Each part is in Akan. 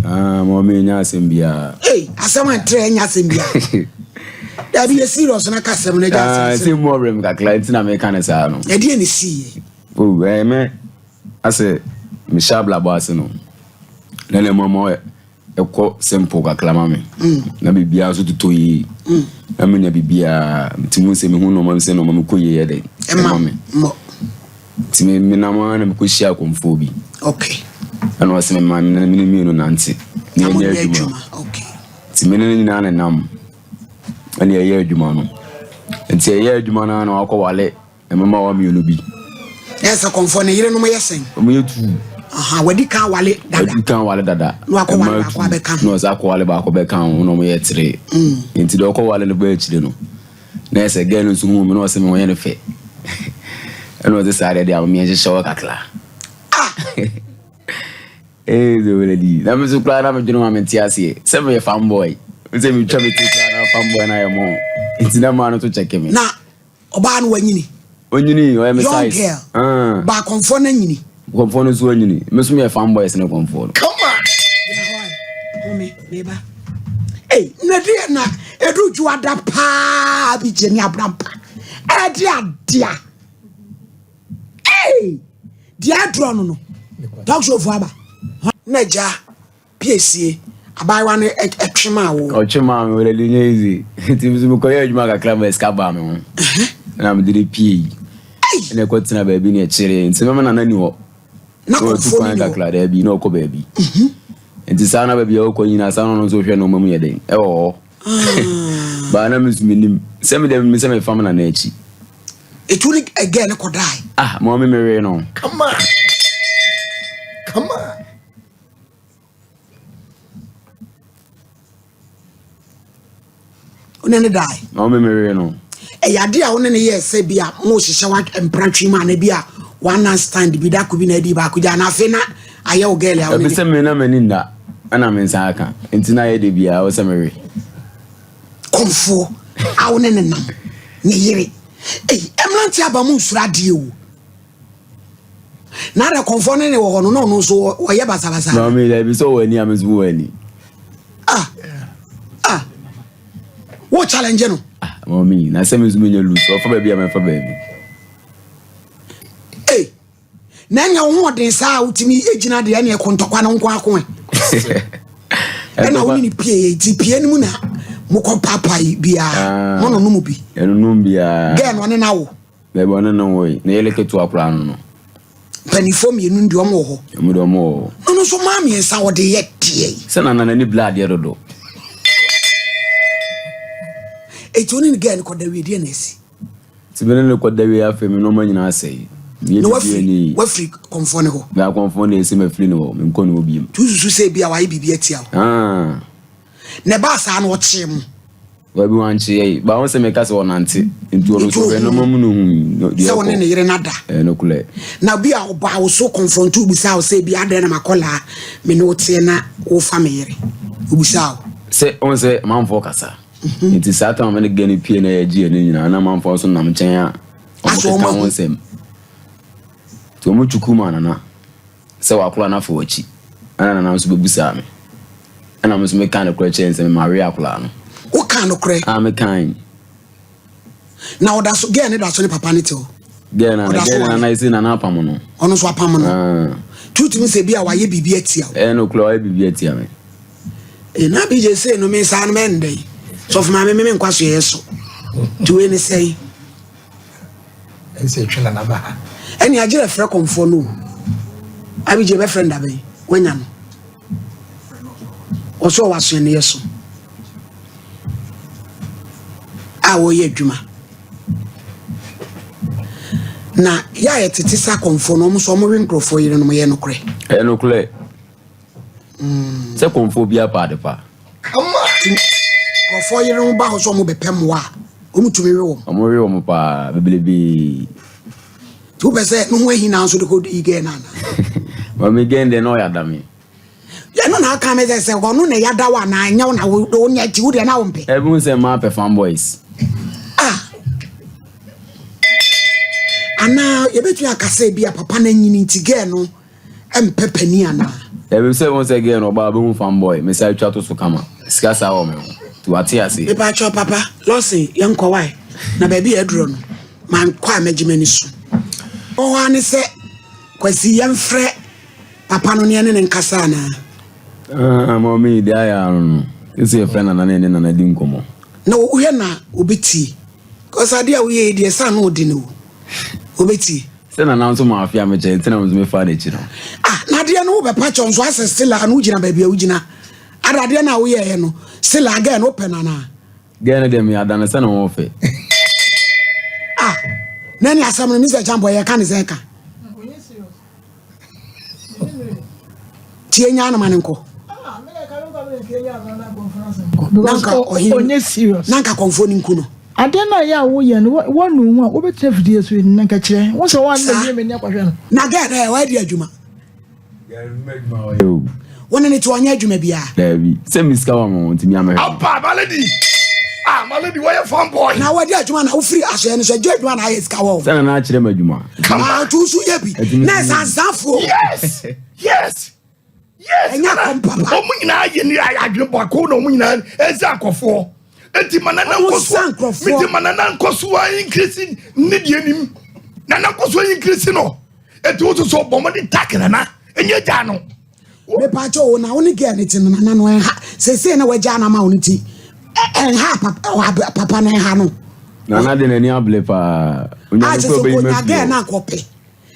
mommy nya sembia. Hey, asama tre nya sembia. There be a serious na kasem na ja. Say more rem ka client na me kan sa no. E dey na see. Oh, me ase me shabla boss no. Na le momo eko simple ka klama me. Na bibia so tuto yi. Na me nya bibia timu se me hu no mam se no mam ko ye de. E ma me. Timi me na ma na me ko share konfo bi. Okay. Ano wase me ma me na me no nanti. Ni nya adwuma. Okay. Timi ne nyina na nam. Ani ye adwuma no. Nti ye adwuma na na akọwale e mama wa mi no bi. Esa konfo ne yire no yesen. Omo yetu. Aha, wadi kan wale dada. Wadi kan wale dada. No akọwale ba ko be kan. No za akọwale ba ko be kan no mo ye tire. Nti do akọwale no ba chire no. Na ese ge no sumu me no se me wo ye ne fe. Eno ze sare dia me je show kakla. Ah. Eh, zo lady. Na me so kla na me dinu ma me tiase. Se me fanboy. Se me twa me tika na fanboy na ye mo. Nti na ma no to check me. Na oba no wanyini. Onyini o em size. Ba konfo na nyini. Konfo no so onyini. Me so me fanboy se ne konfo. Come on. Homie, neighbor. Hey, na dia na edu juada pa bi jeni abrampa. E dia. Hey! Dia drone no. Talk show for aba. Naja PSA abaiwa ne etwema wo. O twema me we le easy. Ti bizu ko ye adwuma ka club escaba me ho. Na me dire pie. Na ko tina ba bi ne kire. Nti me na nani ho. Na ko fo ni ka club da bi na ko ba bi. Nti sana ba bi o ko nyina sana no so hwe no mamu ye den. E wo. Ba na me nim. Se me dem me se me fam na na echi. It will again could die. Ah, mommy Mary no. Come on. Unene die. Mommy Mary no. E yade a wonene ye se bia mo hihye wa empratwi ma na bia one night stand bi da ko bi na di ba ko ja na afi na aye o girl ya wonene. E be se me na mani nda. Ana me nsa aka. Enti na ye de bia wo se Mary. Komfo a wonene nam. Ne yire. Hey, emlanti abamu usura die o. Na da konfo ne wo hono no so wo ye basabasa. No me dey be so wani amezu wani. Wo challenge no? Mommy, na se mezu me lose. O fa ba bia me fa ba bi. Hey. Na nya wo hoden sa utimi ejina de na e kontokwa no nko akon. E na woni ni pie ti pie ni mu na moko papa bia mono no mu bi eno no bia ge no ne na wo be bo ne no wo na yele ketu akura no panifo mi enu ndi omo ho mu do mo no so ma mi ensa wo de ye tie se na ni blood ye dodo e tuni ge ne ko da wi de na si ti be ne ko da wi afa mi no ma nyina asai no wa free konfo ne ho ga konfo ne ese ma free no me nko no bi tu susu se bia wa ye bibia tia ne ba sa no chim wa bi wan chi ei ba won se me kase wonante ntu ro so no mamu no hu se won ne yire nada no kule na bia wo ba wo so confront u bisa wo se bia de na makola me no tie na wo fa me yire u bisa wo se on se manfo kasa nti satan me ne gani pie na ye ji ne nyina na manfo so nam chen a aso ma won sem to mu chukuma na se wa kula na fo wachi ana na so bebusa me ana mo so me kan ko chen se me maria kula no o kan no kre me kan na oda so ge ne da so ne papa ne te o ge na isi na apam no ono so apam no tutu mi se bia wa ye bibia atia o no kula wa bibia atia me na bi je se no me sa no me ndai so for me nkwaso yeso tu eni sei ense twena na ba eni agire frɛ konfo no abi je be friend abe wanya no oso waso eni yeso wo ye adwuma na ya yetete sa konfo no mo so mo renkrofo yire no mo ye no kre no kle se konfo bia pa de pa kama konfo yire mo ba ho so mo bepem wa o mu tumi we wo pa bebelebi tu be se no ho hina so de ko ige na na ma me gende no ya dami ya no na aka me se ko no na ya da wa na anya na wo nya ti wo de na wo mpe e bu se ma pe fan boys ana ye betu akase bia papa na nyini ntige no empepani ana Ebi say once again oba be hu fanboy. Me say twa to so kama. Sika sa wo me. To ate ase. Me pa cho papa. Losi yenko why. Na baby edro no. Man kwa amejimani su. O wa ne se kwasi yemfre papa no ne ne nkasa na. Mommy dia ya no. Isi e friend na ne na di nkomo. Na wo hwe na obeti. Cause adia wo ye die sa na odi no. Obeti. Se na na nso ma afia me che, tina mo me fa na chi no. Na dia no wo be pa chon so asese la no ugina baby a ugina. Ada dia na wo ye no. Sila again open na. Gene dem ya dana se na wo fe. Nani asam no Mr. Jambo ye kan ze ka. Tie nya na manenko. Nanka onye serious. Nanka konfoni nkuno. Adena ya wo ye no wonu hu a wo bete video so ni nanka kire. Wo so wan na me ni akwahwe no. Na ga na wa di adwuma. Ya adwuma wa yo. Wona ni to anya adwuma bia. Dabi. Se miska wa mo ntimi amhe. Apa malady. Malady why fan boy. Na wa di adwuma na wo free aso ni so adwuma na ayi ska wo. Se na kire ma adwuma. Come on to su ye bi. Na sansanfo. Yes. Yes. Yes. Enya kom papa. O mu nyina ye ni adwuma ko no mu nyina eza akofo. Enti manana nkoso. Miti manana nkoso wa increasing need enim. Nana nkoso increasing no. Enti wo so bomo di takena na. Enye ja no. Me pa cho na woni ge ne tin na no en ha. Se na waja na ma woni ti. En ha papa na en ha no. Na de na ni able pa. Onya ko be me. Ge na kope.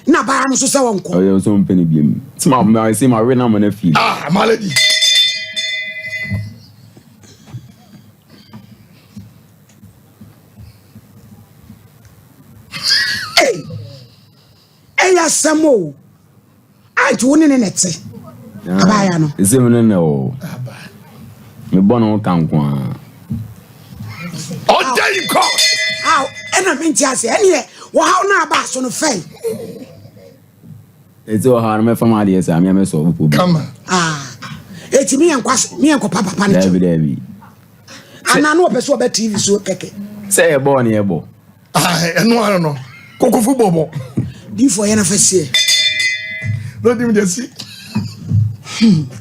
Na ba no so se wonko. Oyo so mpeni biem. Tima ma say ma we na mo na fi. Malady. Eya samo. Anti woni ne nete. Abaya no. Ese me ne o. Me bono kan kwa. O dey God. Ena menti ase. Ene wo ha na aba so no fai. Ese o ha na me fama de ese me so opo. Come on. Eti mi enko papa ne. Dabi. Ana no opeso obe TV so keke. Say e bo na e bo. Eno no. Kokofu bobo. Di for ye na fasie. No dim dey see.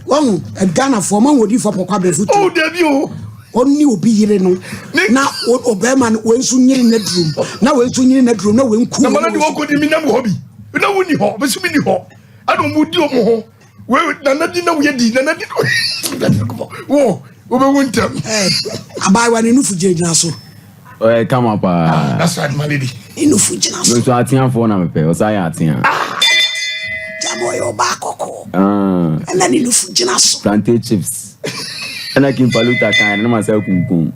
Won Ghana for man wodi for pokwa befutu. Oh debi o. Onni obi yire no. Na obema no wensu nyiri na drum. Na wensu nyiri na drum na wenku. Na Malady wo ko di mi na mo hobi. Na woni ho, be su mi ni ho. Ado mu di o mo ho. We na di na we di na di. Wo, wo be wontam. Abai wa ne nufu jina so. Oh, come up. That's right, Malady. Inufu jina so. So atian for na me pe, o sa ya atian. Jamo yo ba koko. And then inufu jina so. Plantain chips. And I can paluta kan na ma say kunkun.